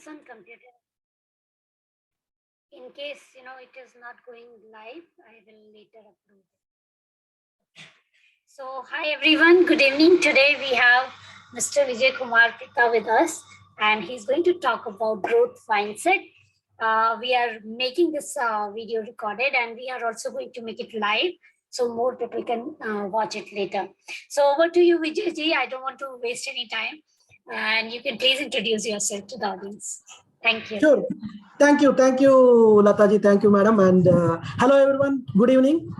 on computer. In case, it is not going live, I will later upload it. So, hi everyone, good evening. Today we have Mr. Vijaykumar Pitta with us, and he's going to talk about growth mindset. We are making this video recorded, and we are also going to make it live so more people can watch it later. So over to you, Vijayji. I don't want to waste any time, and you can please introduce yourself to the audience. Thank you. Sure. Thank you, Lataji. Thank you, madam. And hello, everyone. Good evening.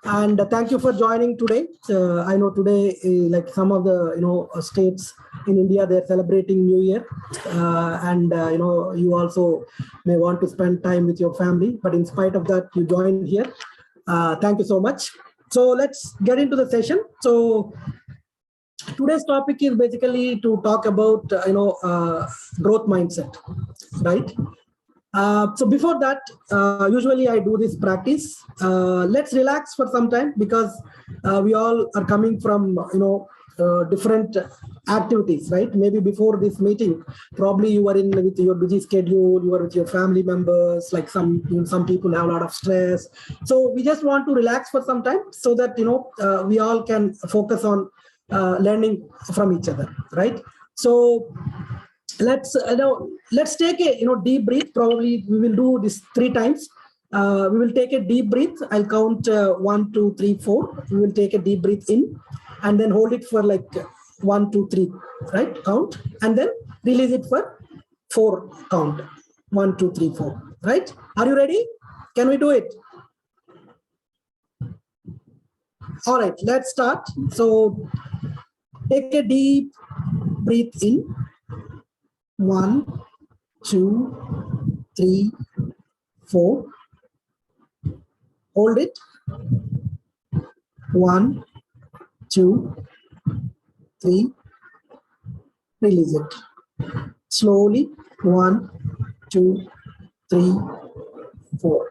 And thank you for joining today. I know today, like some of the states in India, they're celebrating New Year, and you also may want to spend time with your family. But in spite of that, you joined here. Thank you so much. So let's get into the session. So today's topic is basically to talk about growth mindset, right? So before that, usually I do this practice. Let's relax for some time because we all are coming from different activities, right? Maybe before this meeting, probably you were in with your busy schedule, you were with your family members, like some people have a lot of stress. So we just want to relax for some time so that we all can focus on learning from each other, right? So let's take a deep breath. Probably we will do this 3 times. We will take a deep breath. I'll count 1, 2, 3, 4. We will take a deep breath in and then hold it for like 1, 2, 3, right? Count, and then release it for 4 count. 1, 2, 3, 4, right? Are you ready? Can we do it? All right, let's start. So take a deep breath in. 1, 2, 3, 4. Hold it. 1, 2, 3. Release it. Slowly. 1, 2, 3, 4.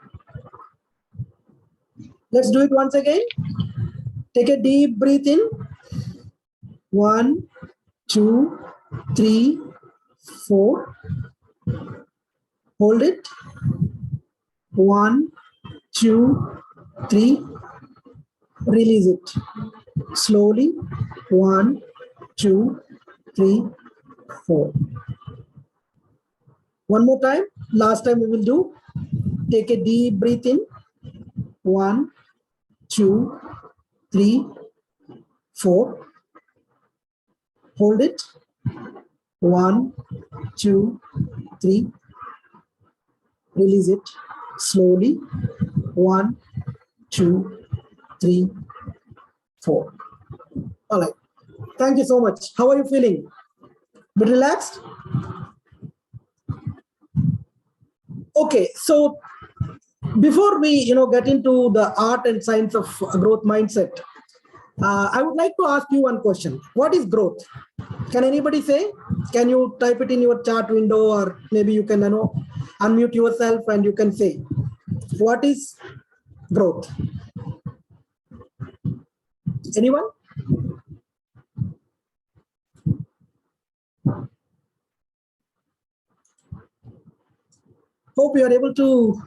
Let's do it once again. Take a deep breath in. 1, 2, 3, 4. Hold it. 1, 2, 3. Release it. Slowly. 1, 2, 3, 4. One more time. Last time we will do. Take a deep breath in. 1, 2, 3, 4. Hold it. 1, 2, 3. Release it slowly. 1, 2, 3, 4. All right. Thank you so much. How are you feeling? Bit relaxed? Okay. So before we get into the art and science of growth mindset, I would like to ask you one question. What is growth? Can anybody say? Can you type it in your chat window, or maybe you can unmute yourself and you can say, what is growth? Anyone? Hope you are able to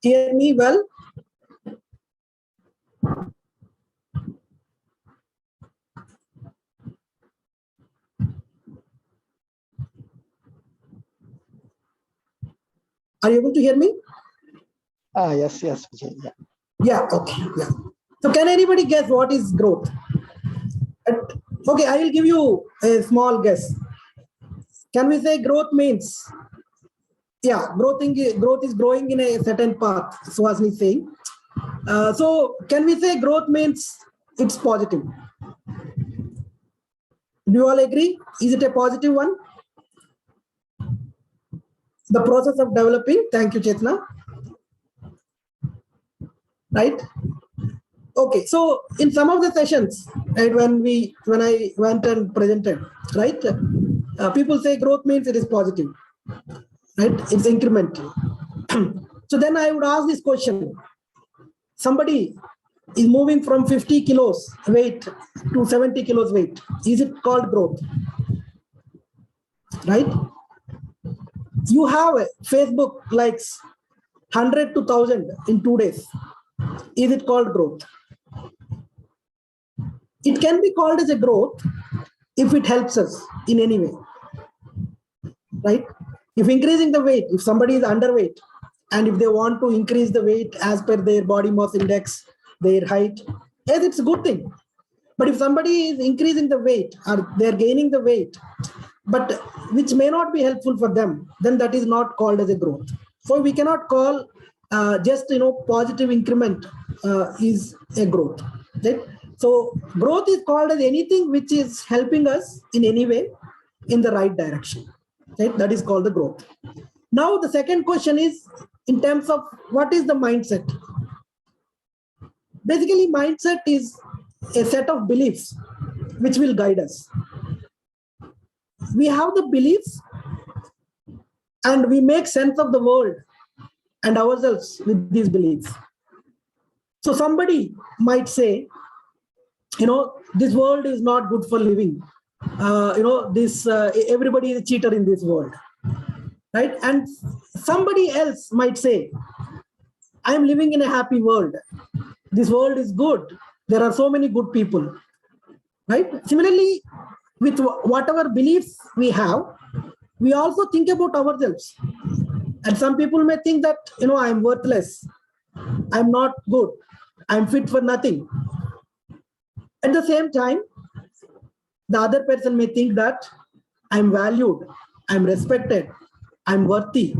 hear me well. Are you able to hear me? Yes. Yeah. Yeah. Okay. Yeah. So can anybody guess what is growth? Okay, I will give you a small guess. Can we say growth means? Yeah, growth is growing in a certain path. Suhasini is saying. So can we say growth means it's positive? Do you all agree? Is it a positive one? The process of developing. Thank you, Chetna. Right? Okay, so in some of the sessions, right, when I went and presented, right, people say growth means it is positive, right? It's incremental. So then I would ask this question: somebody is moving from 50 kilos weight to 70 kilos weight. Is it called growth? Right? You have Facebook likes 100 to 1,000 in 2 days. Is it called growth? It can be called as a growth if it helps us in any way, right? If increasing the weight, if somebody is underweight and if they want to increase the weight as per their body mass index, their height, yes, it's a good thing. But if somebody is increasing the weight or they're gaining the weight, but which may not be helpful for them, then that is not called as a growth. So we cannot call just positive increment is a growth, right? So growth is called as anything which is helping us in any way in the right direction, right? That is called the growth. Now the second question is in terms of what is the mindset. Basically, mindset is a set of beliefs which will guide us. We have the beliefs and we make sense of the world and ourselves with these beliefs. So somebody might say, this world is not good for living. This everybody is a cheater in this world, right? And somebody else might say, I am living in a happy world. This world is good. There are so many good people, right? Similarly, with whatever beliefs we have, we also think about ourselves. And some people may think that, I'm worthless. I'm not good. I'm fit for nothing. At the same time, the other person may think that I'm valued, I'm respected, I'm worthy,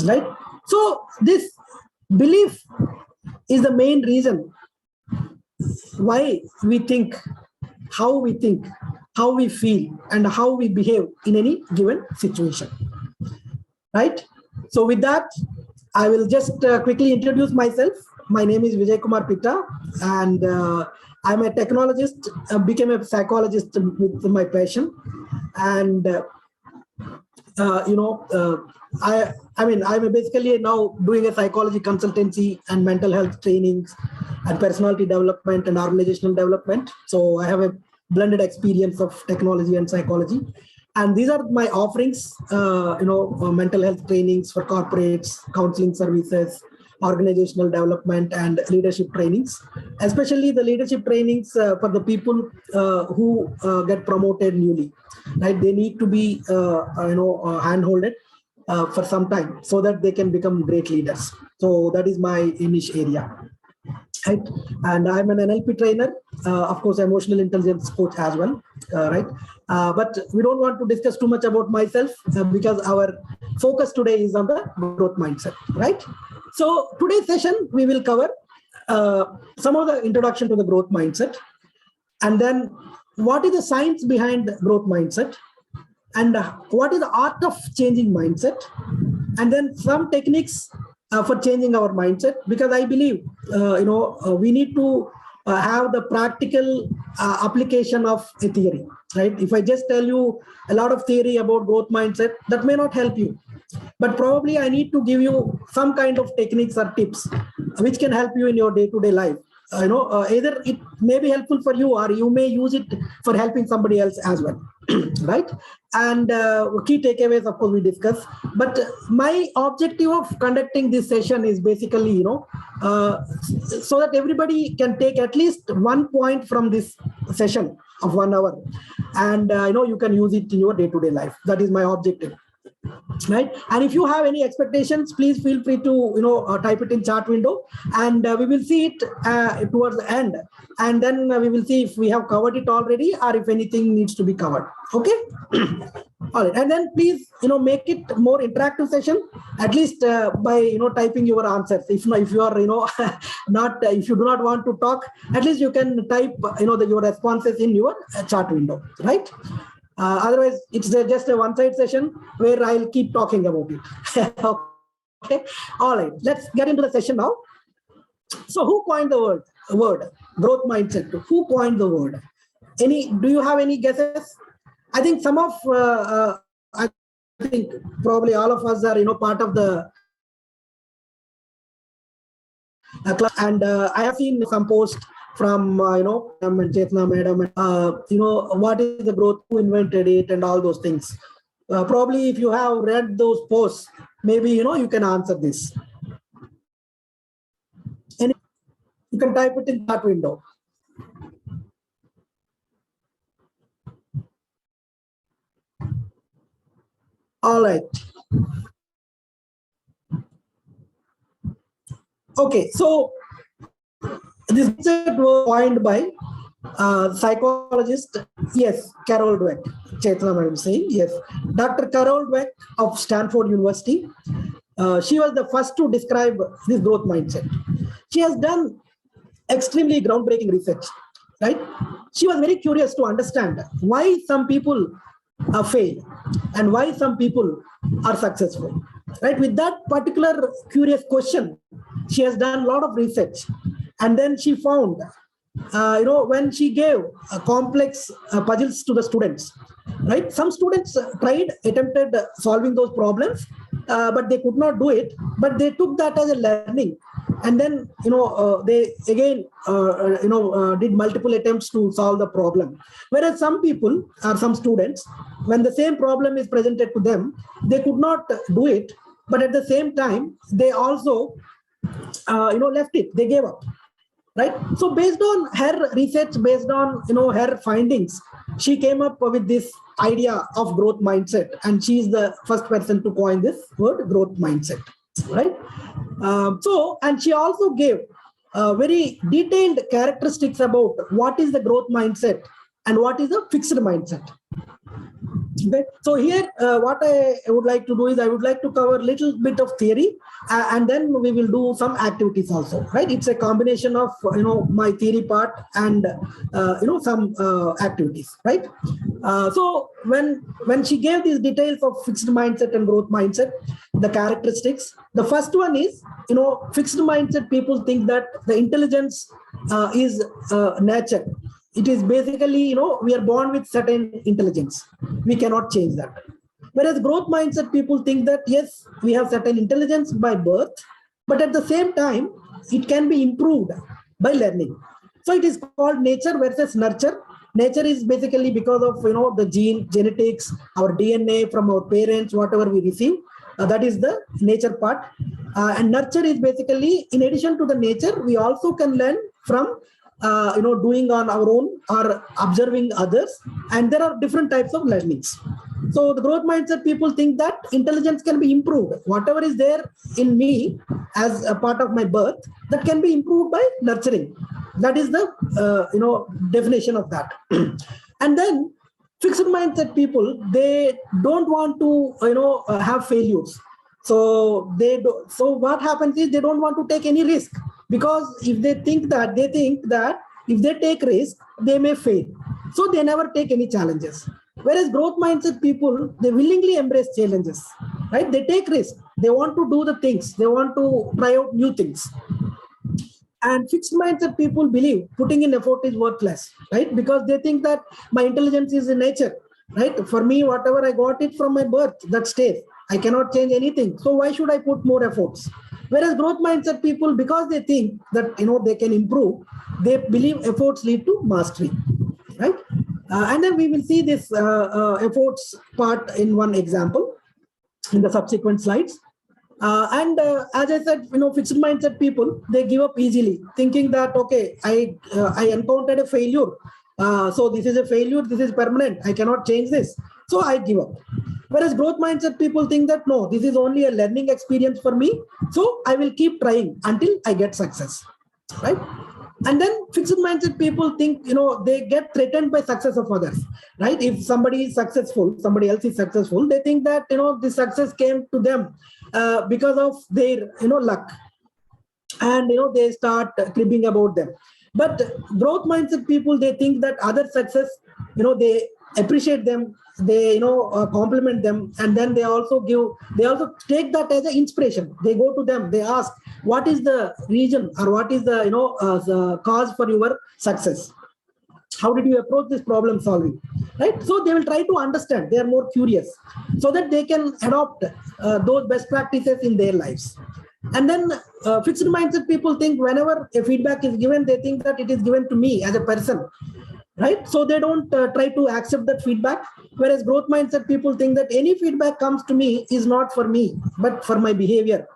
right? So this belief is the main reason why we think, how we feel, and how we behave in any given situation, right? So with that, I will just quickly introduce myself. My name is Vijaykumar Pitta, and I'm a technologist, became a psychologist with my passion. And, I'm basically now doing a psychology consultancy and mental health trainings and personality development and organizational development. So I have a blended experience of technology and psychology. And these are my offerings, mental health trainings for corporates, counseling services, organizational development, and leadership trainings, especially the leadership trainings for the people who get promoted newly, right? They need to be, hand-holded for some time so that they can become great leaders. So that is my niche area. Right, and I'm an NLP trainer, of course, emotional intelligence coach as well, right? But we don't want to discuss too much about myself because our focus today is on the growth mindset, right? So today's session, we will cover some of the introduction to the growth mindset, and then what is the science behind the growth mindset, and what is the art of changing mindset, and then some techniques for changing our mindset, because I believe we need to have the practical application of a theory, right? If I just tell you a lot of theory about growth mindset, that may not help you, but probably I need to give you some kind of techniques or tips which can help you in your day-to-day life. Either it may be helpful for you or you may use it for helping somebody else as well. Right? And key takeaways, of course, we discuss. But my objective of conducting this session is basically, so that everybody can take at least 1 point from this session of 1 hour, and you can use it in your day-to-day life. That is my objective. Right, and if you have any expectations, please feel free to type it in chat window, and we will see it towards the end, and then we will see if we have covered it already or if anything needs to be covered. Okay. All right, and then please make it more interactive session, at least by typing your answers. If you are not if you do not want to talk, at least you can type your responses in your chat window, right? Otherwise, it's just a one-side session where I'll keep talking about it. Okay. All right. Let's get into the session now. So, who coined the word growth mindset? Who coined the word? Do you have any guesses? I think some of I think probably all of us are part of the club, and I have seen some posts from Chetna madam, what is the growth, who invented it, and all those things. Probably if you have read those posts, maybe you can answer this. And you can type it in that window. All right. Okay, so this concept was coined by psychologist, yes, Carol Dweck. Chaitana I am saying, yes. Dr. Carol Dweck of Stanford University. She was the first to describe this growth mindset. She has done extremely groundbreaking research, right? She was very curious to understand why some people fail and why some people are successful, right? With that particular curious question, she has done a lot of research, and then she found when she gave complex puzzles to the students, right? Some students attempted solving those problems, but they could not do it, but they took that as a learning, and then they again did multiple attempts to solve the problem. Whereas some people or some students, when the same problem is presented to them, they could not do it, but at the same time they also left it, they gave up, right? So based on her research, based on her findings, she came up with this idea of growth mindset, and she is the first person to coin this word, growth mindset, right? And she also gave very detailed characteristics about what is the growth mindset and what is a fixed mindset. Okay. So here, what I would like to do is I would like to cover a little bit of theory, and then we will do some activities also, right? It's a combination of my theory part and some activities, right? So when she gave these details of fixed mindset and growth mindset, the characteristics, the first one is fixed mindset people think that the intelligence is nature. It is basically, we are born with certain intelligence. We cannot change that. Whereas growth mindset people think that, yes, we have certain intelligence by birth, but at the same time, it can be improved by learning. So it is called nature versus nurture. Nature is basically because of, the genetics, our DNA from our parents, whatever we receive. That is the nature part. And nurture is basically, in addition to the nature, we also can learn from doing on our own or observing others, and there are different types of learnings. So the growth mindset people think that intelligence can be improved. Whatever is there in me as a part of my birth, that can be improved by nurturing. That is the definition of that. And then fixed mindset people, they don't want to have failures. So so what happens is they don't want to take any risk, because if they think that if they take risk, they may fail. So they never take any challenges. Whereas growth mindset people, they willingly embrace challenges, right? They take risk. They want to do the things. They want to try out new things. And fixed mindset people believe putting in effort is worthless, right? Because they think that my intelligence is in nature, right? For me, whatever I got it from my birth, that stays. I cannot change anything. So why should I put more efforts? Whereas growth mindset people, because they think that they can improve, they believe efforts lead to mastery, right? And then we will see this efforts part in one example in the subsequent slides. As I said, fixed mindset people, they give up easily, thinking that, okay, I encountered a failure. So this is a failure, this is permanent. I cannot change this. So I give up. Whereas growth mindset people think that, no, this is only a learning experience for me. So I will keep trying until I get success, right? And then fixed mindset people think, they get threatened by success of others, right? If somebody is successful, somebody else is successful, they think that, the success came to them because of their, luck. And, they start cribbing about them. But growth mindset people, they think that other success, they appreciate them, they compliment them, and then they also take that as an inspiration. They go to them, they ask, what is the reason, or what is the the cause for your success? How did you approach this problem solving, right? So they will try to understand. They are more curious, so that they can adopt those best practices in their lives. And then fixed mindset people think whenever a feedback is given, they think that it is given to me as a person, right? So they don't try to accept that feedback. Whereas growth mindset people think that any feedback comes to me is not for me, but for my behavior,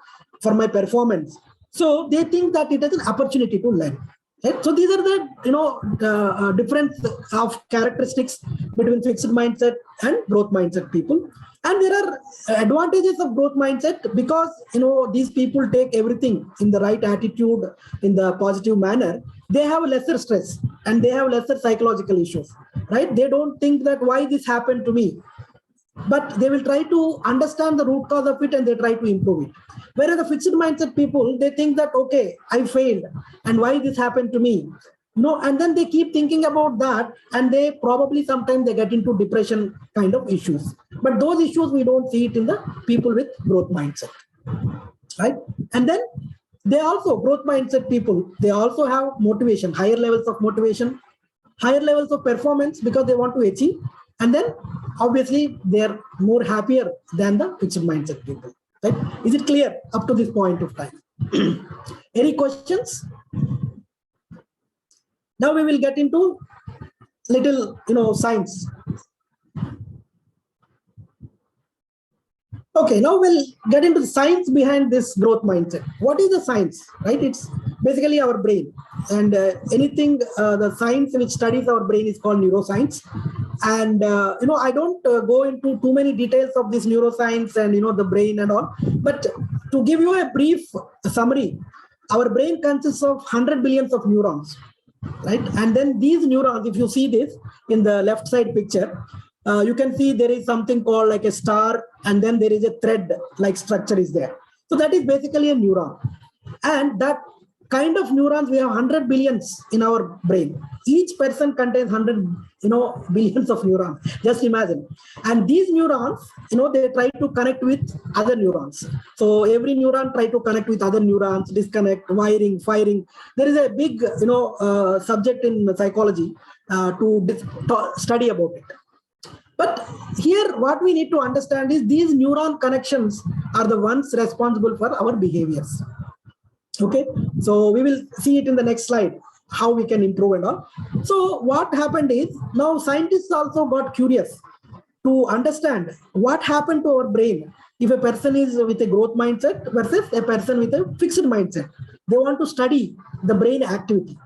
for my performance. So they think that it is an opportunity to learn. Right? So these are the difference of characteristics between fixed mindset and growth mindset people. And there are advantages of growth mindset because these people take everything in the right attitude, in the positive manner. They have lesser stress and they have lesser psychological issues, right? They don't think that why this happened to me, but they will try to understand the root cause of it and they try to improve it. Whereas the fixed mindset people, they think that, okay, I failed and why this happened to me? No, and then they keep thinking about that and they probably sometimes they get into depression kind of issues. But those issues, we don't see it in the people with growth mindset, right? And then they also, growth mindset people, they also have motivation, higher levels of motivation, higher levels of performance because they want to achieve. And then obviously they're more happier than the fixed mindset people, right? Is it clear up to this point of time? Any questions? Now we will get into little, science. Okay, now we'll get into the science behind this growth mindset. What is the science, right? It's basically our brain. And anything, the science which studies our brain is called neuroscience. And, I don't go into too many details of this neuroscience and, the brain and all. But to give you a brief summary, our brain consists of 100 billions of neurons, right? And then these neurons, if you see this in the left side picture, you can see there is something called like a star, and then there is a thread like structure is there. So that is basically a neuron. And that kind of neurons, we have 100 billions in our brain. Each person contains 100 billions of neurons. Just imagine. And these neurons, they try to connect with other neurons. So every neuron try to connect with other neurons, disconnect, wiring, firing. There is a big subject in psychology to study about it. But here, what we need to understand is these neuron connections are the ones responsible for our behaviors. Okay, so we will see it in the next slide, how we can improve and all. So what happened is, now scientists also got curious to understand what happened to our brain if a person is with a growth mindset versus a person with a fixed mindset. They want to study the brain activity.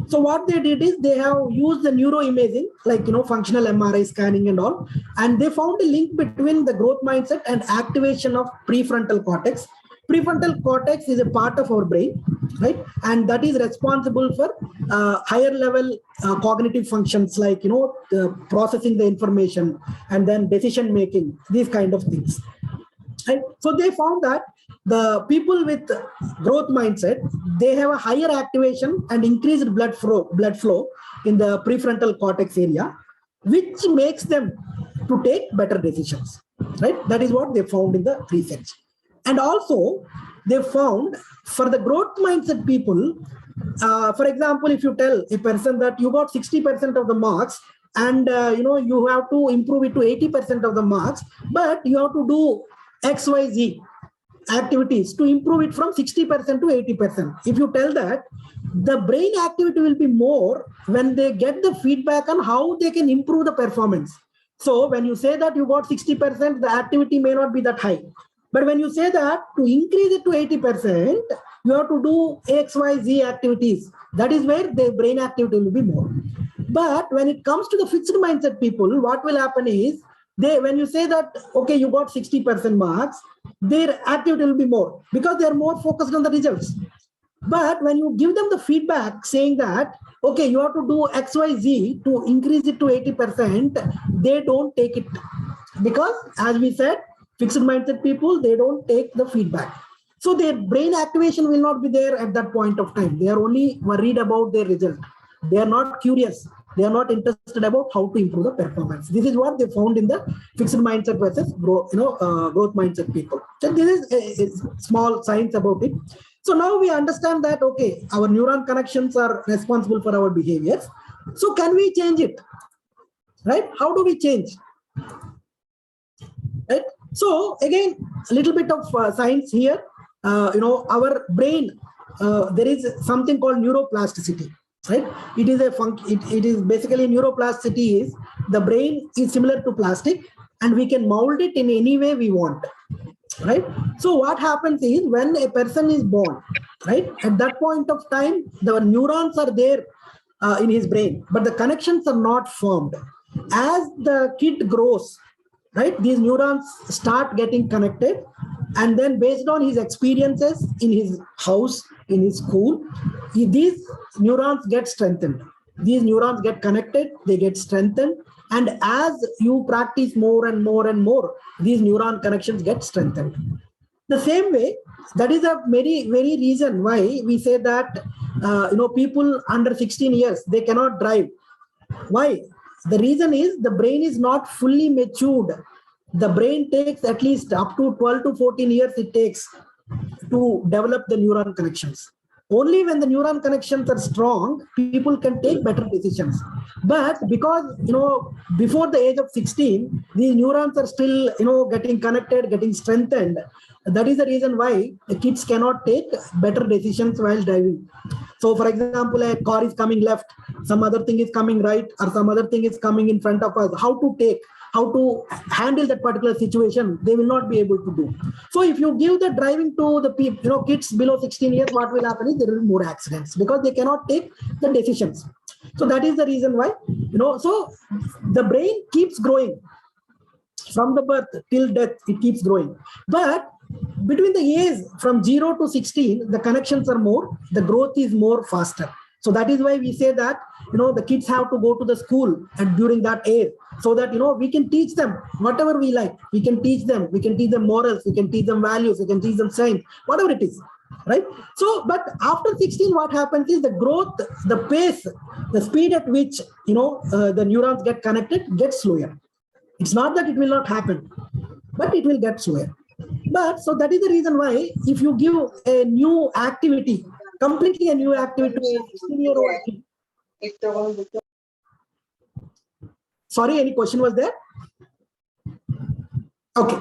So what they did is they have used the neuroimaging, like functional MRI scanning and all, and they found a link between the growth mindset and activation of prefrontal cortex. Prefrontal cortex is a part of our brain, right? And that is responsible for higher level cognitive functions like processing the information and then decision making, these kind of things. Right? So they found that the people with growth mindset, they have a higher activation and increased blood flow in the prefrontal cortex area, which makes them to take better decisions. Right? That is what they found in the research. And also, they found for the growth mindset people, for example, if you tell a person that you got 60% of the marks and you have to improve it to 80% of the marks, but you have to do XYZ activities to improve it from 60% to 80%. If you tell that, the brain activity will be more when they get the feedback on how they can improve the performance. So when you say that you got 60%, the activity may not be that high. But when you say that to increase it to 80%, you have to do XYZ activities. That is where the brain activity will be more. But when it comes to the fixed mindset people, what will happen is, when you say that, okay, you got 60% marks, their activity will be more because they are more focused on the results. But when you give them the feedback saying that, okay, you have to do XYZ to increase it to 80%, they don't take it. Because as we said, fixed mindset people, they don't take the feedback. So their brain activation will not be there at that point of time. They are only worried about their result. They are not curious. They are not interested about how to improve the performance. This is what they found in the fixed mindset versus growth mindset people. So this is a small science about it. So now we understand that, okay, our neuron connections are responsible for our behaviors. So can we change it? Right? How do we change? Right? So again, a little bit of science here. Our brain, there is something called neuroplasticity. right? It is a it is basically neuroplasticity is the brain is similar to plastic, and we can mold it in any way we want, right? So what happens is when a person is born, right, at that point of time the neurons are there in his brain, but the connections are not formed. As the kid grows, right, these neurons start getting connected, and then based on his experiences in his house, in his school, these neurons get strengthened, these neurons get connected, they get strengthened, and as you practice more and more and more, these neuron connections get strengthened. The same way, that is a very reason why we say that people under 16 years, they cannot drive. Why? The reason is the brain is not fully matured. The brain takes at least up to 12 to 14 years it takes to develop the neuron connections. Only when the neuron connections are strong, people can take better decisions. But because, before the age of 16, these neurons are still, getting connected, getting strengthened. That is the reason why the kids cannot take better decisions while driving. So, for example, a car is coming left, some other thing is coming right, or some other thing is coming in front of us. How to handle that particular situation, they will not be able to do. So, if you give the driving to the people, kids below 16 years, what will happen is there will be more accidents because they cannot take the decisions. So that is the reason why, so the brain keeps growing from the birth till death, it keeps growing. But between the age from 0 to 16, the connections are more, the growth is more faster. So that is why we say that, the kids have to go to the school and during that age, so that, we can teach them whatever we like. We can teach them morals, we can teach them values, we can teach them science, whatever it is, right? So, but after 16, what happens is the growth, the pace, the speed at which, the neurons get connected gets slower. It's not that it will not happen, but it will get slower. But so that is the reason why if you give a new activity, completely a new activity to a 16-year-old kid. Sorry, any question was there? Okay.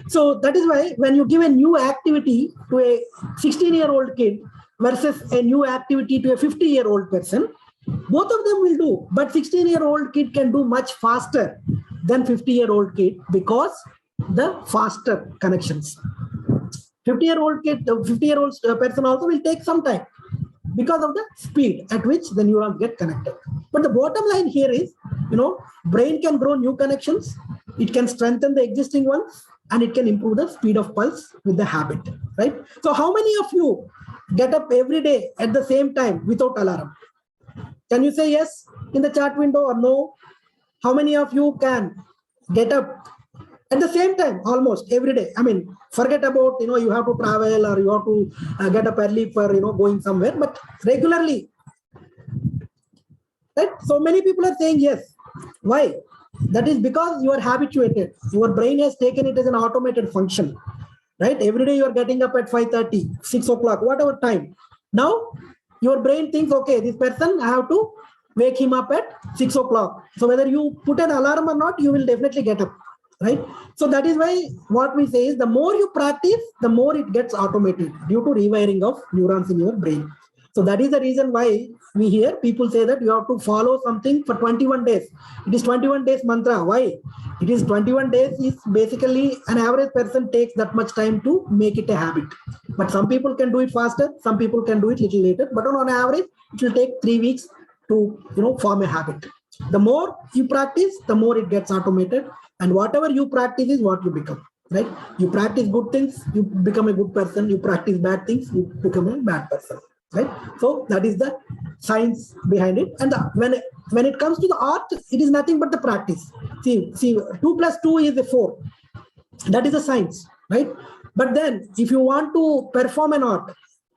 So that is why when you give a new activity to a 16-year-old kid versus a new activity to a 50-year-old person, both of them will do, but 16-year-old kid can do much faster than 50-year-old kid because the faster connections. 50-year-old kid, 50-year-old person also will take some time because of the speed at which the neurons get connected. But the bottom line here is, brain can grow new connections, it can strengthen the existing ones, and it can improve the speed of pulse with the habit, right? So how many of you get up every day at the same time without alarm? Can you say yes in the chat window or no? How many of you can get up at the same time almost every day? I mean, forget about, you have to travel or you have to get up early for, going somewhere, but regularly, right? So many people are saying yes. Why? That is because you are habituated. Your brain has taken it as an automated function, right? Every day you are getting up at 5:30, 6 o'clock, whatever time. Now, your brain thinks, okay, this person, I have to wake him up at 6 o'clock. So whether you put an alarm or not, you will definitely get up, right? So that is why what we say is the more you practice, the more it gets automated due to rewiring of neurons in your brain. So that is the reason why we hear people say that you have to follow something for 21 days. It is 21 days mantra. Why? It is 21 days is basically an average person takes that much time to make it a habit. But some people can do it faster. Some people can do it little later. But on average, it will take 3 weeks to form a habit. The more you practice, the more it gets automated. And whatever you practice is what you become. Right? You practice good things, you become a good person. You practice bad things, you become a bad person. Right? So that is the science behind it. And when it comes to the art, it is nothing but the practice. See, 2 plus 2 is 4. That is the science, right? But then if you want to perform an art,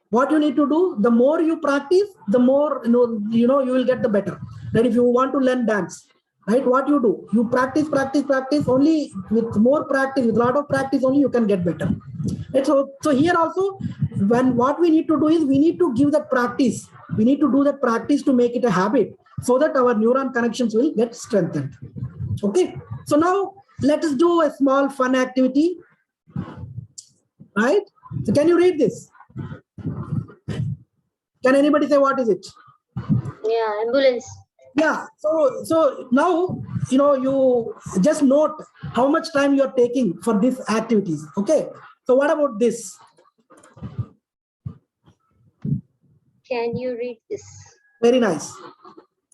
what you need to do, the more you practice, the more you will get the better. Right? If you want to learn dance, right, what you do, you practice only with more practice, with a lot of practice only you can get better. Right? So here also, when what we need to do is we need to give that practice, we need to do that practice to make it a habit so that our neuron connections will get strengthened. Okay, so now let us do a small fun activity, right? So can you read this? Can anybody say what is it? Yeah, ambulance. Yeah. So now, you just note how much time you're taking for these activities. Okay. So what about this? Can you read this? Very nice.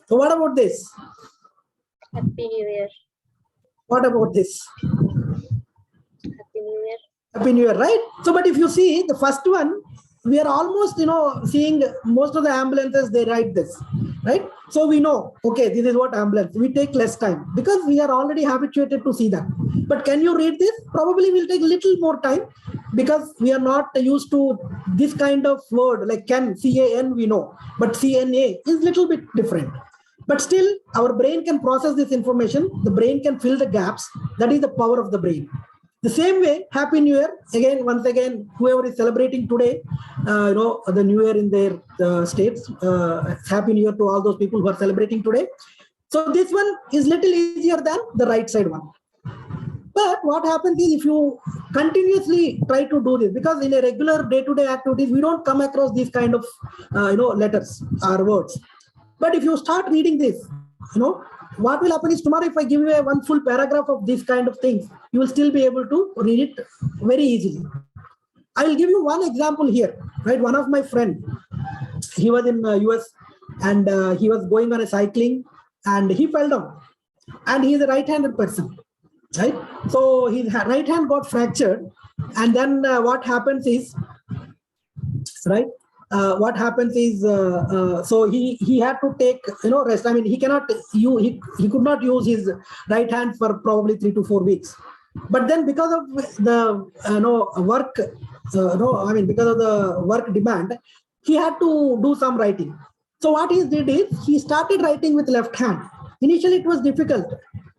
So what about this? Happy New Year. What about this? Happy New Year. Happy New Year, right? So, but if you see the first one, we are almost, seeing most of the ambulances, they write this, right? So we know, okay, this is what ambulance. We take less time because we are already habituated to see that. But can you read this? Probably will take a little more time because we are not used to this kind of word like can, CAN, we know, but CNA is little bit different. But still, our brain can process this information. The brain can fill the gaps. That is the power of the brain. The same way, Happy New Year. Again, once again, whoever is celebrating today, the New Year in their states, Happy New Year to all those people who are celebrating today. So this one is little easier than the right side one. But what happens is if you continuously try to do this, because in a regular day-to-day activities, we don't come across these kind of, letters or words. But if you start reading this, what will happen is tomorrow, if I give you one full paragraph of these kind of things, you will still be able to read it very easily. I will give you one example here, right? One of my friend, he was in US and he was going on a cycling and he fell down, and he is a right-handed person, right? So his right hand got fractured, and then what happens is, right? What happens is, so he had to take rest. I mean, he cannot he could not use his right hand for probably 3 to 4 weeks. But then because of the work, because of the work demand, he had to do some writing. So what he did is he started writing with left hand. Initially, it was difficult,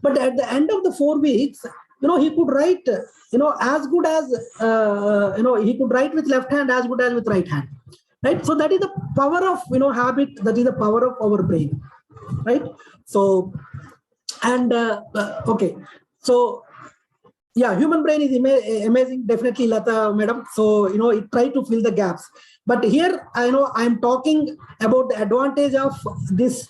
but at the end of the 4 weeks, he could write, as good as, he could write with left hand as good as with right hand, right? So that is the power of, habit. That is the power of our brain, right? So, and okay, so yeah, human brain is amazing, definitely, Lata madam. So it try to fill the gaps, but here I'm talking about the advantage of this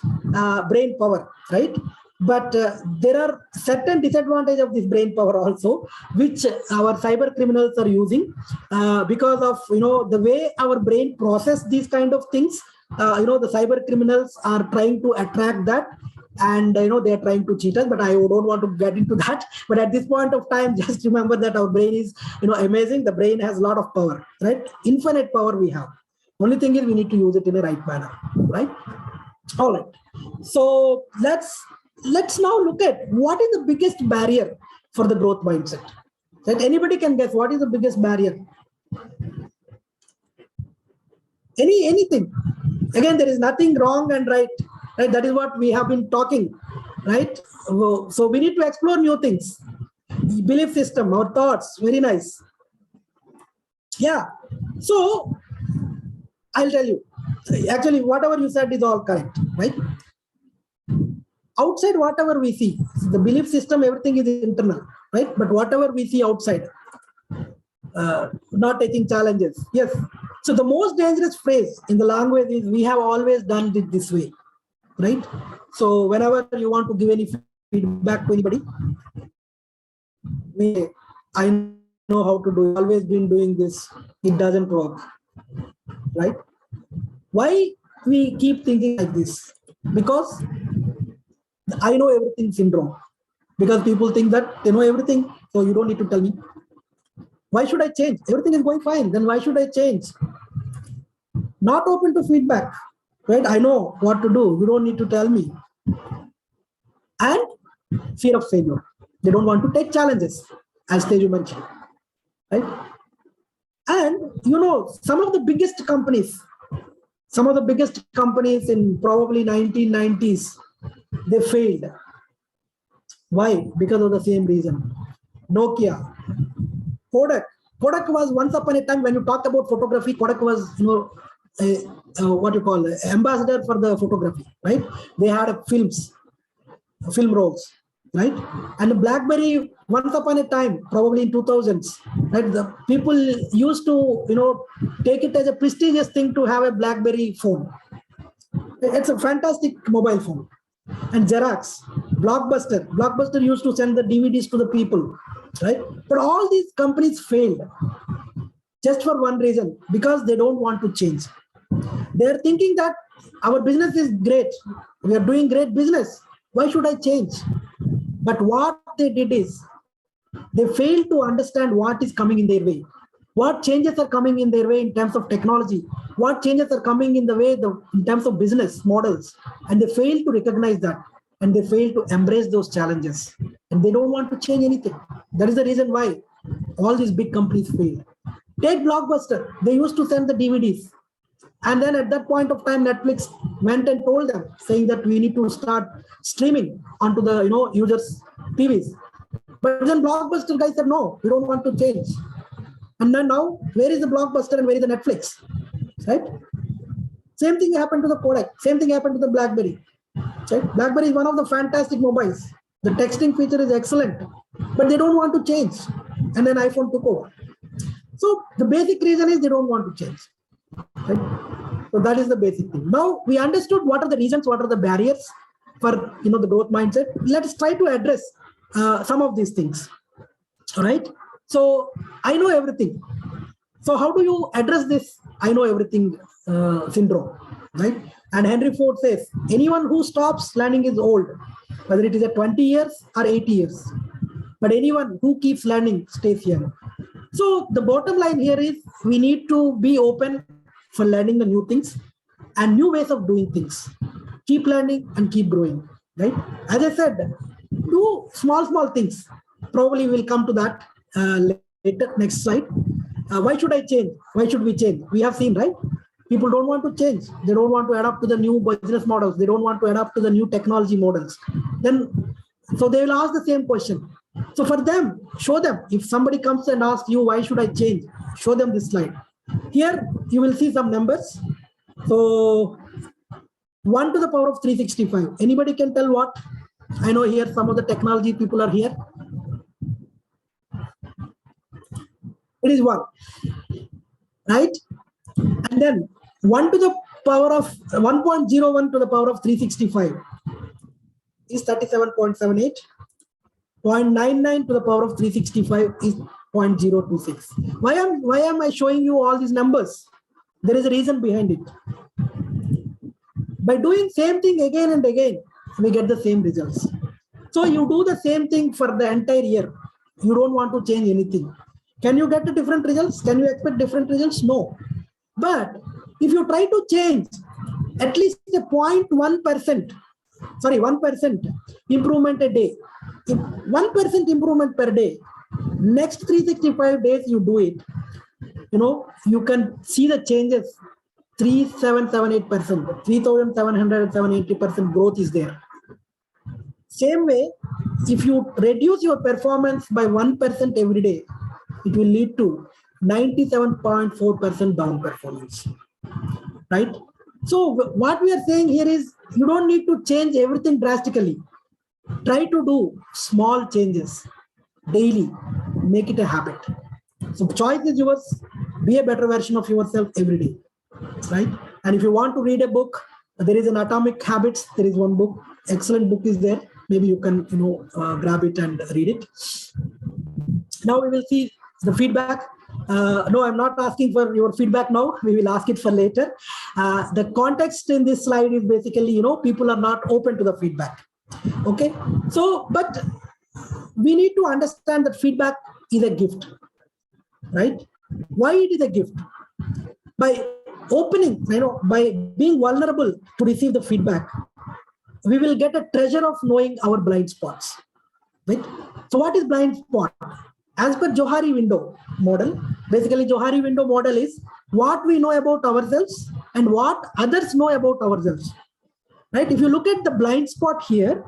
brain power, right? But there are certain disadvantages of this brain power also, which our cyber criminals are using because of the way our brain process these kind of things. The cyber criminals are trying to attract that, and they are trying to cheat us, but I don't want to get into that. But at this point of time, just remember that our brain is amazing. The brain has a lot of power, right? Infinite power we have. Only thing is we need to use it in a right manner, right? All right, so let's now look at what is the biggest barrier for the growth mindset, right? Anybody can guess what is the biggest barrier? Anything. Again, there is nothing wrong and right? That is what we have been talking, right? So we need to explore new things. Belief system, our thoughts, very nice. Yeah. So I'll tell you. Actually, whatever you said is all correct, right? Outside, whatever we see, the belief system, everything is internal, right? But whatever we see outside, not taking challenges. Yes. So the most dangerous phrase in the language is we have always done it this way, right? So whenever you want to give any feedback to anybody, I know how to do it. Always been doing this. It doesn't work, right? Why we keep thinking like this? Because I know everything syndrome. Because people think that they know everything, so you don't need to tell me. Why should I change? Everything is going fine. Then why should I change? Not open to feedback, right? I know what to do. You don't need to tell me. And fear of failure. They don't want to take challenges, as Teju mentioned, right? And some of the biggest companies in probably 1990s, they failed. Why? Because of the same reason. Nokia, Kodak was once upon a time, when you talk about photography, Kodak was, what you call ambassador for the photography, right? They had film rolls, right? And BlackBerry, once upon a time, probably in 2000s, right? The people used to, take it as a prestigious thing to have a BlackBerry phone. It's a fantastic mobile phone. And Xerox, Blockbuster used to send the DVDs to the people, right? But all these companies failed just for one reason, because they don't want to change. They're thinking that our business is great. We are doing great business. Why should I change? But what they did is they failed to understand what is coming in their way. What changes are coming in their way in terms of technology? What changes are coming in the way in terms of business models? And they fail to recognize that, and they fail to embrace those challenges. And they don't want to change anything. That is the reason why all these big companies fail. Take Blockbuster. They used to send the DVDs. And then at that point of time, Netflix went and told them, saying that we need to start streaming onto the users' TVs. But then Blockbuster guys said, no, we don't want to change. And then now, where is the Blockbuster and where is the Netflix? Right? Same thing happened to the Kodak. Same thing happened to the BlackBerry. Right? BlackBerry is one of the fantastic mobiles. The texting feature is excellent, but they don't want to change. And then iPhone took over. So the basic reason is they don't want to change. Right? So that is the basic thing. Now we understood what are the reasons, what are the barriers for the growth mindset. Let's try to address some of these things. All right. So I know everything. So how do you address this I know everything syndrome, right? And Henry Ford says, anyone who stops learning is old, whether it is at 20 years or 80 years. But anyone who keeps learning stays young. So the bottom line here is we need to be open for learning the new things and new ways of doing things. Keep learning and keep growing, right? As I said, do small things. Probably we'll come to that later. Next slide. Why should I change? Why should we change? We have seen, right? People don't want to change. They don't want to adapt to the new business models. They don't want to adapt to the new technology models. So they will ask the same question. So for them, show them. If somebody comes and asks you, why should I change? Show them this slide. Here, you will see some numbers. So 1 to the power of 365. Anybody can tell what? I know here some of the technology people are here. It is 1, right? And then 1 to the power of 1.01 to the power of 365 is 37.78. 0.99 to the power of 365 is 0.026. Why am I showing you all these numbers? There is a reason behind it. By doing same thing again and again, we get the same results. So you do the same thing for the entire year. You don't want to change anything. Can you get the different results? Can you expect different results? No. But if you try to change at least a 1% improvement a day, if 1% improvement per day, next 365 days you do it, you can see the changes. 3778%, 3780% growth is there. Same way, if you reduce your performance by 1% every day, it will lead to 97.4% down performance, right? So what we are saying here is you don't need to change everything drastically. Try to do small changes daily, make it a habit. So choice is yours. Be a better version of yourself every day, right? And if you want to read a book, there is an Atomic Habits. There is one book, excellent book is there. Maybe you can grab it and read it. Now we will see the feedback. No, I'm not asking for your feedback now. We will ask it for later. The context in this slide is basically, people are not open to the feedback. Okay. So, but we need to understand that feedback is a gift, right? Why it is a gift? By opening, by being vulnerable to receive the feedback, we will get a treasure of knowing our blind spots, right? So what is blind spot? As per Johari window model, basically Johari window model is what we know about ourselves and what others know about ourselves, right? If you look at the blind spot here,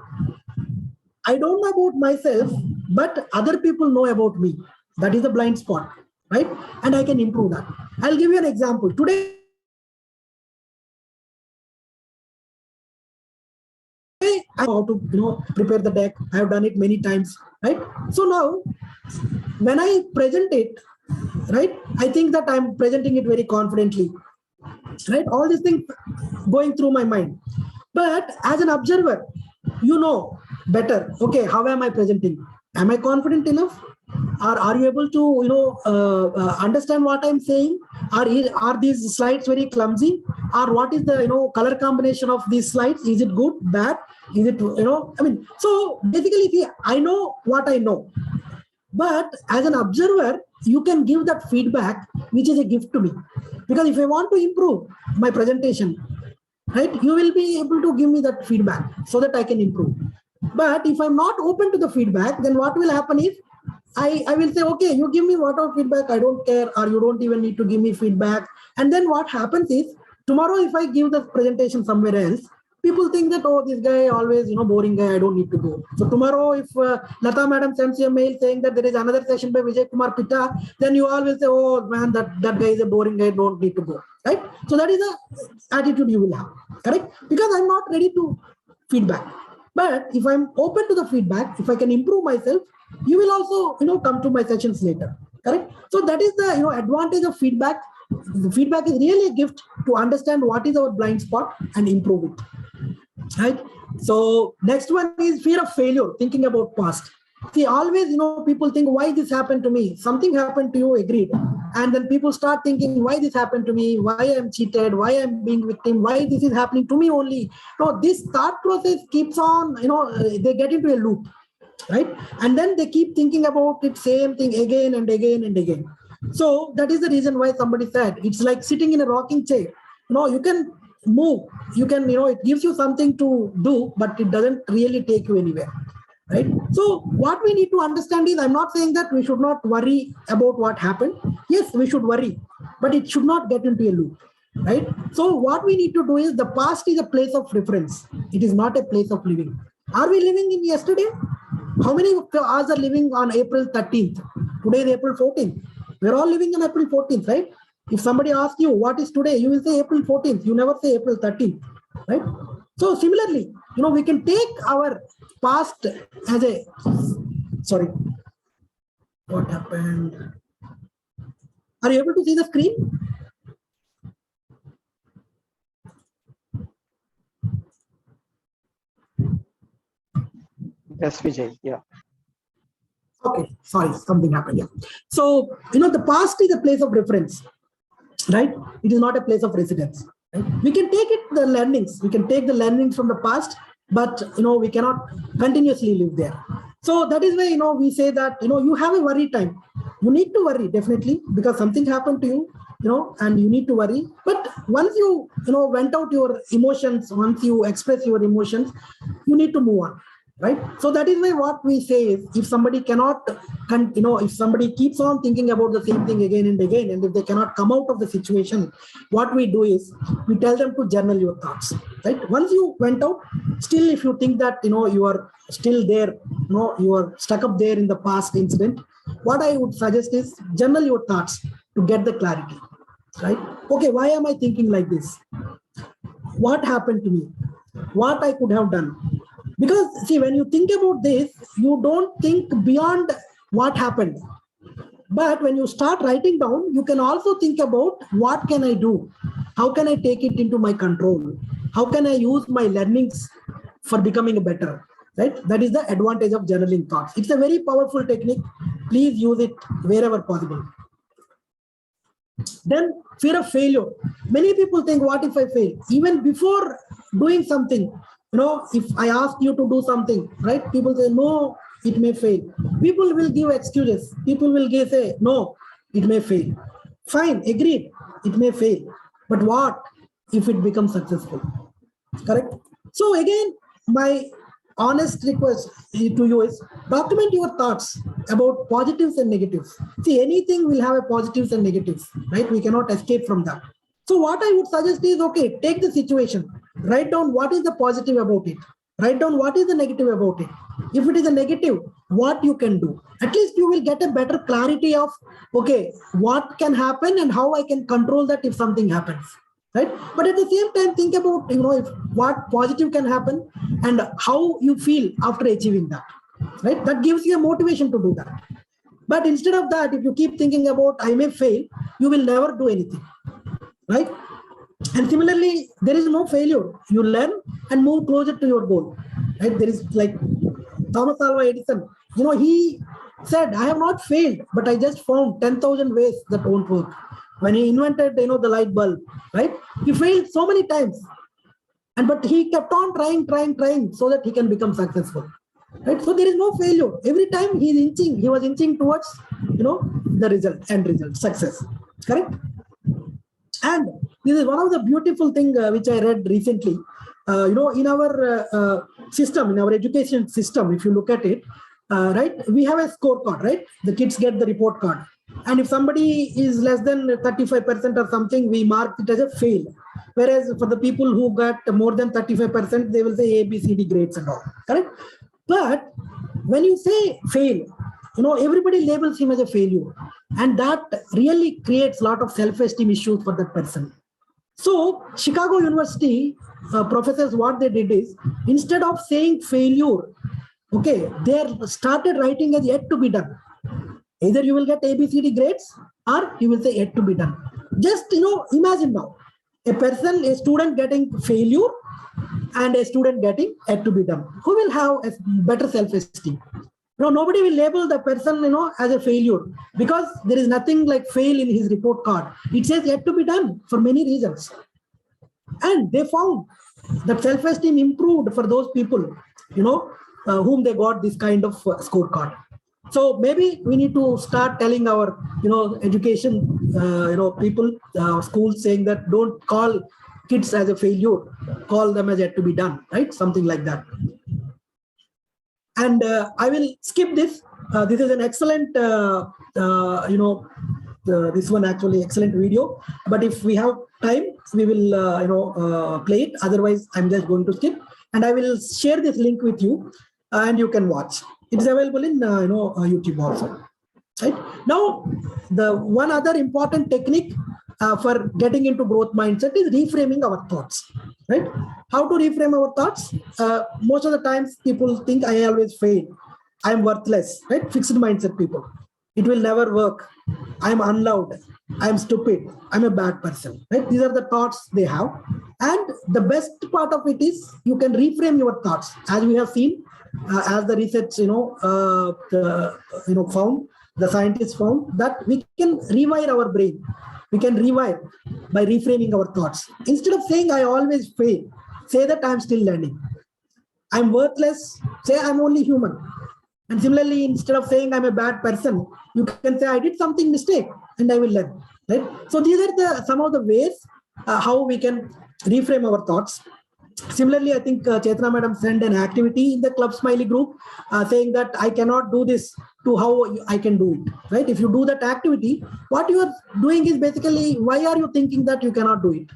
I don't know about myself, but other people know about me. That is the blind spot, right? And I can improve that. I'll give you an example. Today, I know how to prepare the deck. I have done it many times, right? So now, when I present it, right, I think that I'm presenting it very confidently, right? All these things going through my mind. But as an observer, you know better. Okay, how am I presenting? Am I confident enough? Or are you able to, understand what I'm saying? Are these slides very clumsy? Or what is the, color combination of these slides? Is it good, bad? Is it, so basically, see, I know what I know. But as an observer, you can give that feedback, which is a gift to me. Because if I want to improve my presentation, right, you will be able to give me that feedback so that I can improve. But if I'm not open to the feedback, then what will happen is I will say, okay, you give me whatever feedback, I don't care, or you don't even need to give me feedback. And then what happens is, tomorrow if I give the presentation somewhere else, people think that, oh, this guy always, boring guy, I don't need to go. So tomorrow if Lata madam sends you a mail saying that there is another session by Vijaykumar Pitta, then you all will say, oh man, that guy is a boring guy, don't need to go, right? So that is the attitude you will have, correct? Because I'm not ready to feedback. But if I'm open to the feedback, if I can improve myself, you will also, come to my sessions later, correct? So that is the, advantage of feedback. The feedback is really a gift to understand what is our blind spot and improve it, right? So next one is fear of failure, thinking about past. See, always, people think, why this happened to me? Something happened to you, agreed. And then people start thinking, why this happened to me? Why I'm cheated? Why I'm being victim? Why this is happening to me only? No, this thought process keeps on, they get into a loop, right? And then they keep thinking about it, same thing again and again and again. So that is the reason why somebody said it's like sitting in a rocking chair. You can move, you can, it gives you something to do, but it doesn't really take you anywhere, right? So what we need to understand is, I'm not saying that we should not worry about what happened. Yes, we should worry, but it should not get into a loop, right? So what we need to do is, the past is a place of reference. It is not a place of living. Are we living in yesterday? How many of us are living on April 13th? Today is April 14th. We're all living on April 14th, right? If somebody asks you what is today, you will say April 14th. You never say April 13th, right? So similarly, we can take our past as a, sorry, what happened? Are you able to see the screen? Yes, Vijay. Yeah. Okay, sorry, something happened. Yeah. So, the past is a place of reference, right? It is not a place of residence. Right? We can take the learnings. We can take the learnings from the past, but we cannot continuously live there. So that is why we say that you have a worry time. You need to worry, definitely, because something happened to you, and you need to worry. But once you vent out your emotions, once you express your emotions, you need to move on. Right? So that is why what we say is, if somebody cannot, if somebody keeps on thinking about the same thing again and again, and if they cannot come out of the situation, what we do is, we tell them to journal your thoughts, right? Once you went out, still if you think that, you are still there, you are stuck up there in the past incident, what I would suggest is, journal your thoughts to get the clarity, right? Okay, why am I thinking like this? What happened to me? What I could have done? Because see, when you think about this, you don't think beyond what happened. But when you start writing down, you can also think about, what can I do? How can I take it into my control? How can I use my learnings for becoming better? Right? That is the advantage of journaling thoughts. It's a very powerful technique. Please use it wherever possible. Then fear of failure. Many people think, what if I fail? Even before doing something, if I ask you to do something, right? People say, no, it may fail. People will give excuses. People will say, no, it may fail. Fine, agreed, it may fail. But what if it becomes successful? Correct? So again, my honest request to you is, document your thoughts about positives and negatives. See, anything will have a positives and negatives, right? We cannot escape from that. So what I would suggest is, okay, take the situation, write down what is the positive about it, write down what is the negative about it. If it is a negative, what you can do. At least you will get a better clarity of, okay, what can happen and how I can control that if something happens. Right? But at the same time, think about, if what positive can happen and how you feel after achieving that. Right? That gives you a motivation to do that. But instead of that, if you keep thinking about, I may fail, you will never do anything. Right? And similarly, there is no failure. You learn, and move closer to your goal. Right? There is like Thomas Alva Edison, he said, I have not failed, but I just found 10,000 ways that won't work. When he invented, the light bulb, right? He failed so many times, but he kept on trying so that he can become successful. Right? So there is no failure. Every time he was inching towards, the end result, success. Correct? And this is one of the beautiful things which I read recently. In our system, in our education system, if you look at it, right, we have a scorecard, right? The kids get the report card. And if somebody is less than 35% or something, we mark it as a fail. Whereas for the people who got more than 35%, they will say A, B, C, D grades and all. Correct? But when you say fail, everybody labels him as a failure. And that really creates a lot of self-esteem issues for that person. So Chicago University professors, what they did is, instead of saying failure, okay, they started writing as yet to be done. Either you will get ABCD grades or you will say yet to be done. Just, imagine now, a student getting failure and a student getting yet to be done. Who will have a better self-esteem? Nobody will label the person, as a failure, because there is nothing like fail in his report card. It says yet to be done for many reasons. And they found that self-esteem improved for those people, whom they got this kind of scorecard. So maybe we need to start telling our, education, people, schools, saying that don't call kids as a failure, call them as yet to be done, right? Something like that. And I will skip this. This is an excellent, this one actually excellent video. But if we have time, we will, play it. Otherwise, I'm just going to skip. And I will share this link with you, and you can watch. It's available in, YouTube also. Right now, the one other important technique for getting into growth mindset is reframing our thoughts. Right? How to reframe our thoughts? Most of the times, people think I always fail. I'm worthless. Right? Fixed mindset people. It will never work. I'm unloved. I'm stupid. I'm a bad person. Right? These are the thoughts they have. And the best part of it is you can reframe your thoughts, as we have seen, as the research, found. The scientists found that we can rewire our brain. We can rewire by reframing our thoughts. Instead of saying I always fail, say that I'm still learning. I'm worthless, say I'm only human. And similarly, instead of saying I'm a bad person, you can say I did something mistake and I will learn. Right? So these are some of the ways how we can reframe our thoughts. Similarly, I think Chetna madam sent an activity in the Club Smilee group saying that I cannot do this to how I can do it. Right? If you do that activity, what you are doing is basically, why are you thinking that you cannot do it?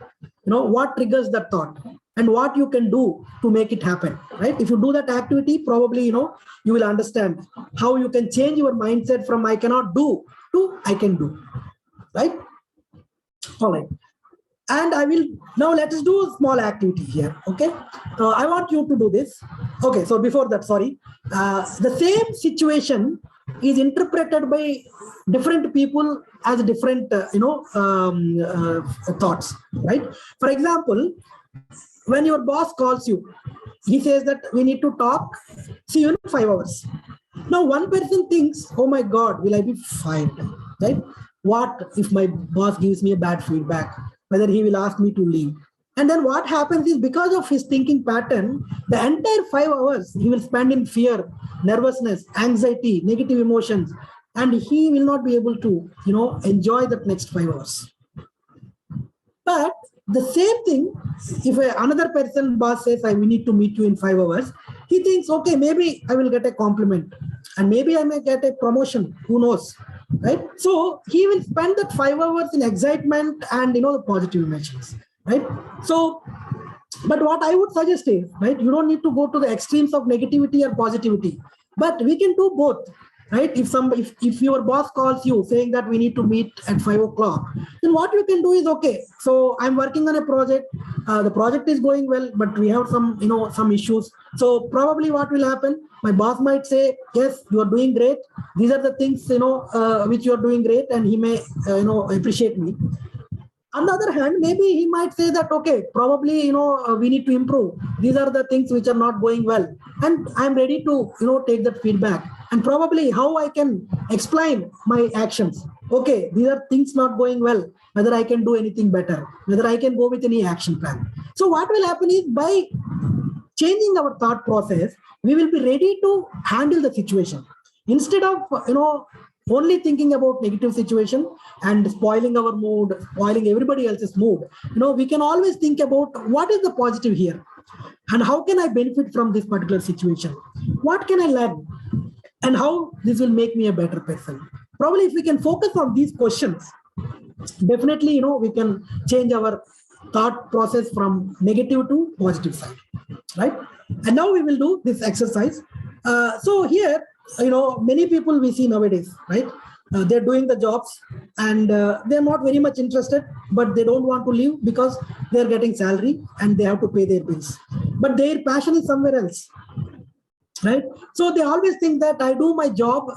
What triggers that thought and what you can do to make it happen. Right? If you do that activity, probably, you will understand how you can change your mindset from I cannot do to I can do. Right? All right. And I will, now let us do a small activity here, okay? I want you to do this. Okay, so before that, sorry. The same situation is interpreted by different people as different, thoughts, right? For example, when your boss calls you, he says that we need to talk, see you in 5 hours. Now, one person thinks, oh my God, will I be fired, right? What if my boss gives me a bad feedback? Whether he will ask me to leave. And then what happens is, because of his thinking pattern, the entire 5 hours he will spend in fear, nervousness, anxiety, negative emotions, and he will not be able to, enjoy that next 5 hours. But the same thing, if another person, boss says, we need to meet you in 5 hours, he thinks, okay, maybe I will get a compliment and maybe I may get a promotion, who knows, right? So he will spend that 5 hours in excitement and, the positive emotions, right? So, but what I would suggest is, right, you don't need to go to the extremes of negativity or positivity, but we can do both. Right? If your boss calls you saying that we need to meet at 5 o'clock, then what you can do is, okay, so I'm working on a project. The project is going well, but we have some, some issues. So probably what will happen? My boss might say, yes, you are doing great. These are the things, which you are doing great, and he may, appreciate me. On the other hand, maybe he might say that, okay, probably, we need to improve. These are the things which are not going well. And I'm ready to, take that feedback. And probably how I can explain my actions. Okay, these are things not going well, whether I can do anything better, whether I can go with any action plan. So what will happen is, by changing our thought process, we will be ready to handle the situation. Instead of, only thinking about negative situation and spoiling our mood, spoiling everybody else's mood, we can always think about what is the positive here and how can I benefit from this particular situation? What can I learn? And how this will make me a better person? Probably if we can focus on these questions, definitely, we can change our thought process from negative to positive side, right? And now we will do this exercise. So here, many people we see nowadays, right? They're doing the jobs and they're not very much interested, but they don't want to leave because they're getting salary and they have to pay their bills. But their passion is somewhere else, right? So they always think that I do my job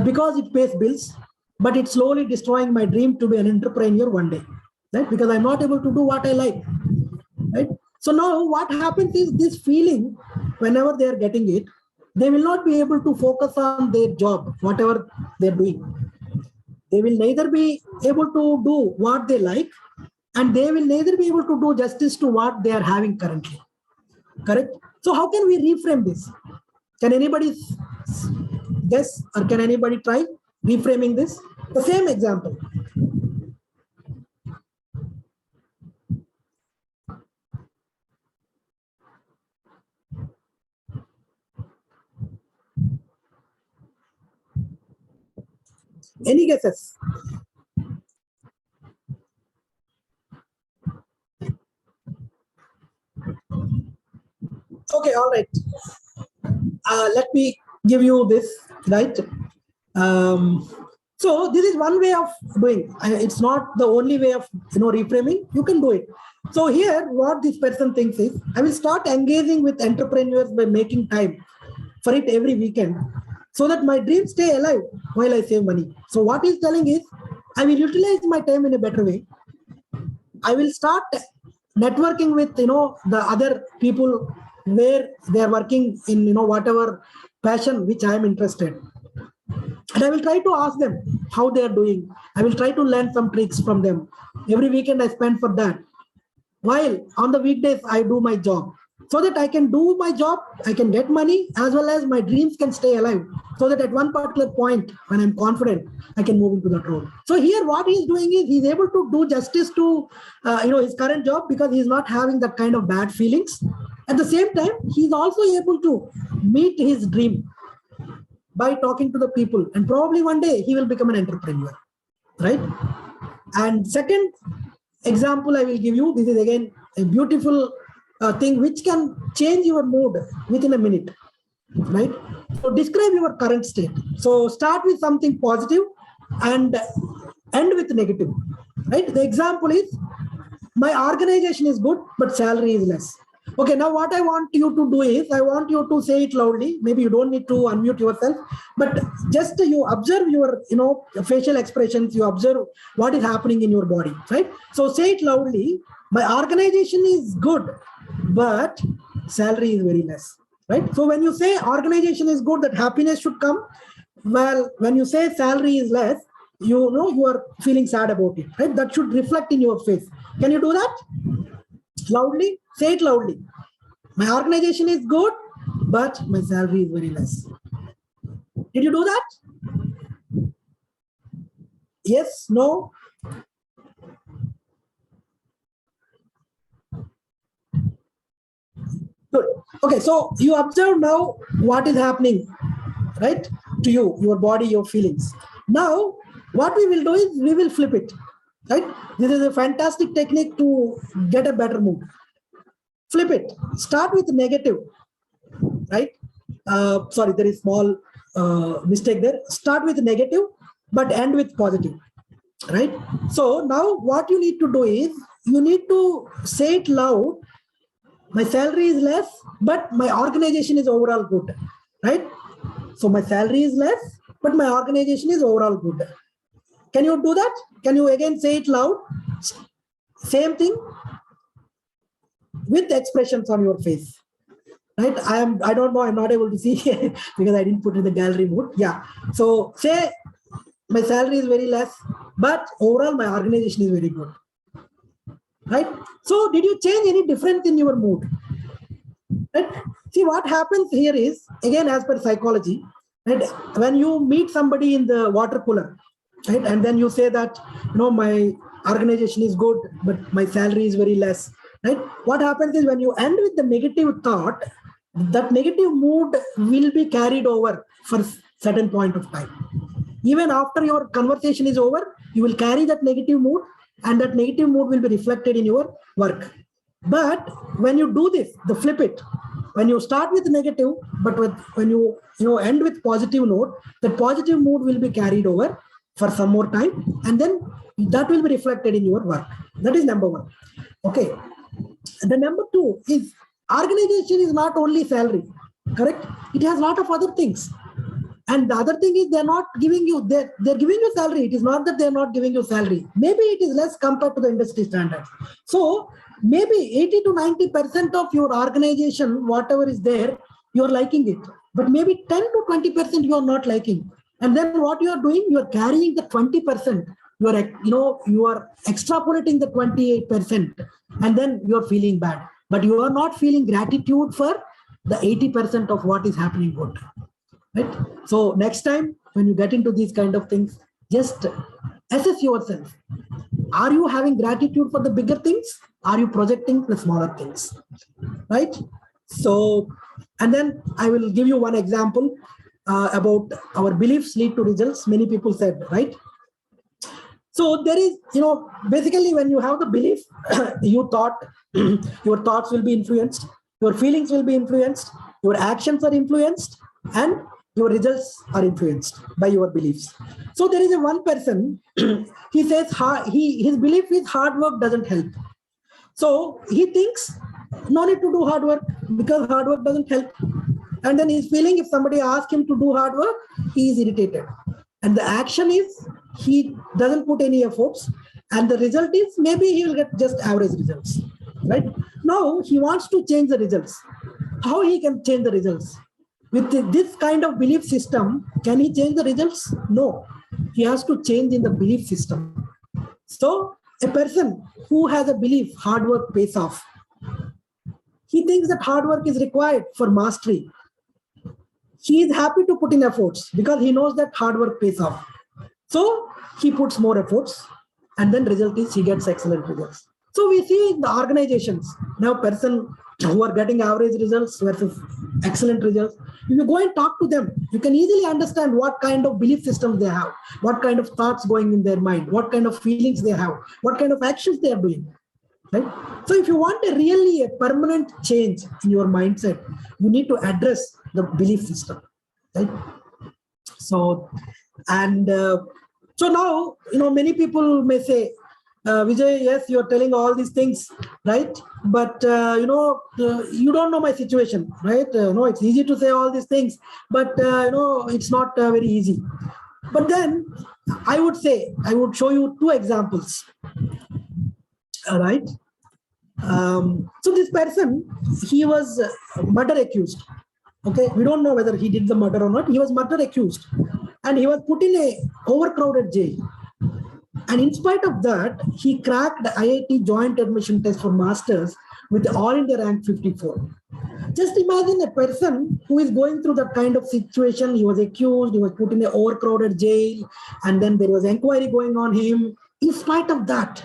because it pays bills, but it's slowly destroying my dream to be an entrepreneur one day, right? Because I'm not able to do what I like, right? So now what happens is, this feeling, whenever they are getting it, they will not be able to focus on their job, whatever they're doing. They will neither be able to do what they like, and they will neither be able to do justice to what they are having currently. Correct? So how can we reframe this? Can anybody guess, or can anybody try reframing this? The same example. Any guesses? Okay, all right. Let me give you this, right? So this is one way of doing. It's not the only way of reframing. You can do it. So here, what this person thinks is, I will start engaging with entrepreneurs by making time for it every weekend, so that my dreams stay alive while I save money. So what he's telling is, I will utilize my time in a better way. I will start networking with the other people where they are working in whatever passion which I am interested. And I will try to ask them how they are doing. I will try to learn some tricks from them. Every weekend I spend for that. While on the weekdays I do my job, so that I can do my job, I can get money, as well as my dreams can stay alive. So that at one particular point, when I'm confident, I can move into that role. So here, what he's doing is, he's able to do justice to his current job, because he's not having that kind of bad feelings. At the same time, he's also able to meet his dream by talking to the people, and probably one day he will become an entrepreneur, right? And second example I will give you, this is again a beautiful thing which can change your mood within a minute, right? So describe your current state. So start with something positive and end with negative, right? The example is, my organization is good, but salary is less. Okay, now what I want you to do is, I want you to say it loudly. Maybe you don't need to unmute yourself, but just you observe your facial expressions, you observe what is happening in your body, right? So say it loudly, my organization is good, but salary is very less, right? So when you say organization is good, that happiness should come. Well, when you say salary is less, you are feeling sad about it, right? That should reflect in your face. Can you do that loudly? Say it loudly. My organization is good, but my salary is very less. Did you do that? Yes, no? Good. Okay, so you observe now what is happening, right? To you, your body, your feelings. Now, what we will do is, we will flip it, right? This is a fantastic technique to get a better mood. Flip it. Start with negative, right? Sorry, there is small mistake there. Start with negative, but end with positive, right? So now what you need to do is, you need to say it loud. My salary is less, but my organization is overall good, right? So my salary is less, but my organization is overall good. Can you do that? Can you again say it loud? Same thing with expressions on your face. Right? I don't know, I'm not able to see because I didn't put in the gallery mode. Yeah. So say my salary is very less, but overall my organization is very good. Right? So did you change any difference in your mood? Right? See, what happens here is, again, as per psychology, right? When you meet somebody in the water cooler, right, and then you say that, my organization is good, but my salary is very less, right? What happens is when you end with the negative thought, that negative mood will be carried over for certain point of time. Even after your conversation is over, you will carry that negative mood, and that negative mood will be reflected in your work. But when you do this, the flip it, when you start with negative, but when you end with positive note, the positive mood will be carried over for some more time, and then that will be reflected in your work. That is number one. Okay. The number two is organization is not only salary, correct? It has a lot of other things. And the other thing is they're not giving you, they're giving you salary. It is not that they're not giving you salary. Maybe it is less compared to the industry standards. So maybe 80 to 90% of your organization, whatever is there, you're liking it. But maybe 10 to 20% you are not liking. And then what you are doing, you are carrying the 20%. You are extrapolating the 28%, and then you are feeling bad. But you are not feeling gratitude for the 80% of what is happening good. Right? So next time when you get into these kind of things, just assess yourself. Are you having gratitude for the bigger things? Are you projecting the smaller things? Right? So, and then I will give you one example about our beliefs lead to results. Many people said, right? So there is, basically when you have the belief, you thought your thoughts will be influenced, your feelings will be influenced, your actions are influenced, and your results are influenced by your beliefs. So there is a one person, he says his belief is hard work doesn't help. So he thinks no need to do hard work because hard work doesn't help. And then he's feeling if somebody asks him to do hard work, he is irritated. And the action is he doesn't put any efforts. And the result is maybe he will get just average results. Right? Now he wants to change the results. How he can change the results? With this kind of belief system, can he change the results? No. He has to change in the belief system. So a person who has a belief hard work pays off, he thinks that hard work is required for mastery. He is happy to put in efforts because he knows that hard work pays off. So he puts more efforts, and then result is he gets excellent results. So we see in the organizations now person who are getting average results versus excellent results. If you go and talk to them, you can easily understand what kind of belief systems they have, what kind of thoughts going in their mind, what kind of feelings they have, what kind of actions they are doing. Right? So if you want a permanent change in your mindset, you need to address the belief system. Right? So, and so now, many people may say, Vijay, yes, you're telling all these things, right? But, you don't know my situation, right? No, it's easy to say all these things, but, it's not very easy. But then I would show you two examples. All right. So this person, he was murder accused. Okay, we don't know whether he did the murder or not. He was murder accused, and he was put in a overcrowded jail. And in spite of that, he cracked the IIT joint admission test for masters with all India rank 54. Just imagine a person who is going through that kind of situation. He was accused, he was put in an overcrowded jail, and then there was inquiry going on him. In spite of that,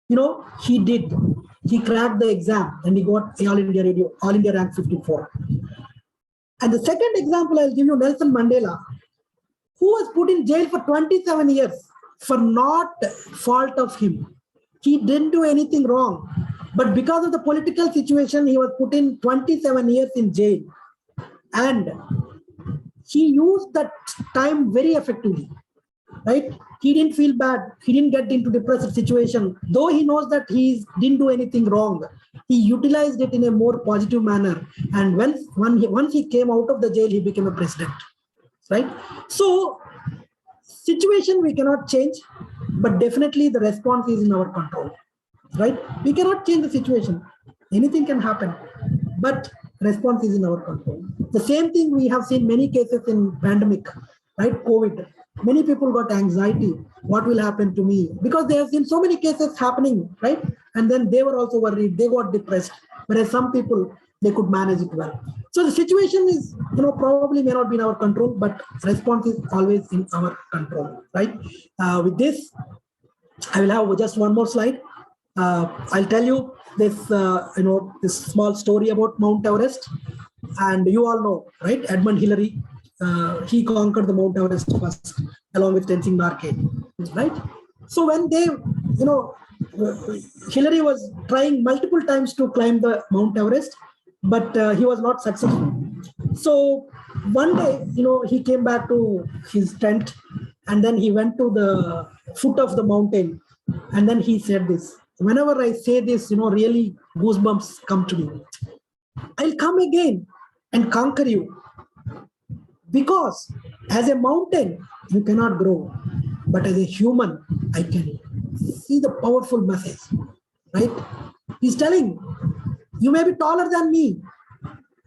he cracked the exam and he got All India rank 54. And the second example I'll give you, Nelson Mandela, who was put in jail for 27 years for not fault of him. He didn't do anything wrong. But because of the political situation, he was put in 27 years in jail. And he used that time very effectively. Right? He didn't feel bad. He didn't get into depressive situation. Though he knows that he didn't do anything wrong, he utilized it in a more positive manner. And once he came out of the jail, he became a president. Right? So, situation we cannot change, but definitely the response is in our control, right? We cannot change the situation. Anything can happen, but response is in our control. The same thing we have seen many cases in pandemic, right? COVID. Many people got anxiety. What will happen to me? Because they have seen so many cases happening, right? And then they were also worried. They got depressed. Whereas some people, they could manage it well. So the situation is, probably may not be in our control, but response is always in our control, right? With this, I will have just one more slide. I'll tell you this, this small story about Mount Everest. And you all know, right? Edmund Hillary, he conquered the Mount Everest first, along with Tenzing Norgay, right? So when they, Hillary was trying multiple times to climb the Mount Everest, but he was not successful. So one day, he came back to his tent, and then he went to the foot of the mountain, and then he said this. Whenever I say this, really goosebumps come to me. I'll come again and conquer you. Because as a mountain, you cannot grow. But as a human, I can see the powerful message, right? He's telling, you may be taller than me,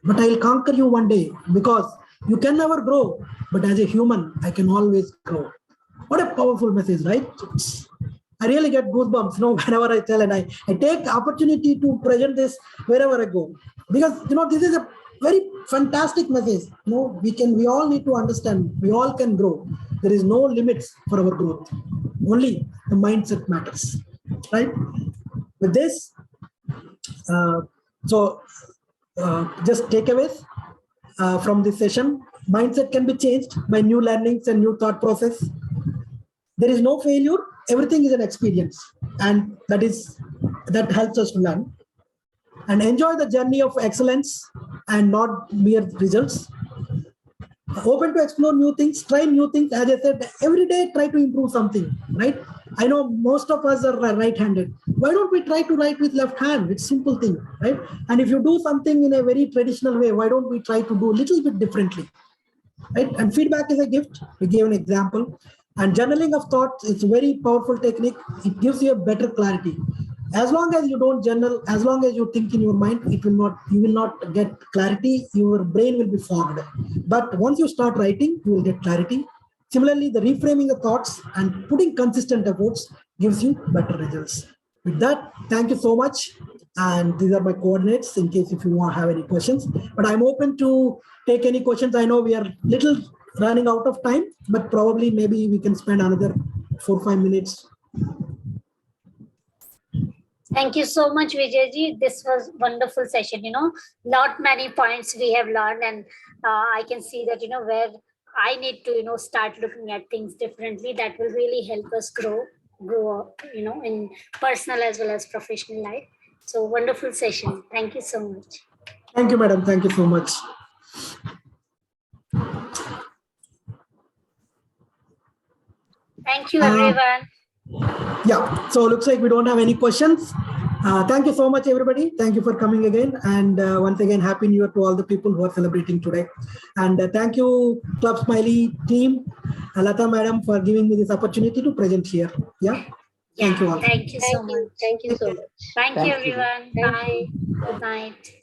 but I'll conquer you one day because you can never grow. But as a human, I can always grow. What a powerful message, right? I really get goosebumps, whenever I tell, and I take opportunity to present this wherever I go. Because, this is a very fantastic message. We all need to understand, we all can grow. There is no limits for our growth. Only the mindset matters, right? With this, just takeaways from this session. Mindset can be changed by new learnings and new thought process. There is no failure. Everything is an experience, and that helps us to learn and enjoy the journey of excellence and not mere results. Open to explore new things, try new things. As I said, every day try to improve something, right? I know most of us are right-handed. Why don't we try to write with left hand? It's a simple thing, right? And if you do something in a very traditional way, why don't we try to do a little bit differently, right? And feedback is a gift. We gave an example. And journaling of thoughts, it's a very powerful technique. It gives you a better clarity. As long as you don't journal, as long as you think in your mind, you will not get clarity. Your brain will be fogged. But once you start writing, you will get clarity. Similarly, the reframing of thoughts and putting consistent efforts gives you better results. With that, thank you so much. And these are my coordinates in case if you want to have any questions. But I'm open to take any questions. I know we are little running out of time, but probably maybe we can spend another 4 or 5 minutes. Thank you so much, Vijayji. This was wonderful session. Not many points we have learned, and I can see that where I need to start looking at things differently. That will really help us grow up, in personal as well as professional life. So wonderful session. Thank you so much. Thank you, madam. Thank you so much. Thank you, everyone. Yeah, so looks like we don't have any questions. Thank you so much, everybody. Thank you for coming again. And once again, Happy New Year to all the people who are celebrating today. And thank you, Club Smilee team, Lata madam, for giving me this opportunity to present here. Yeah. Thank you all. Thank you so much. Thank you so much. Thank you, everyone. Thank Bye. you. Good night.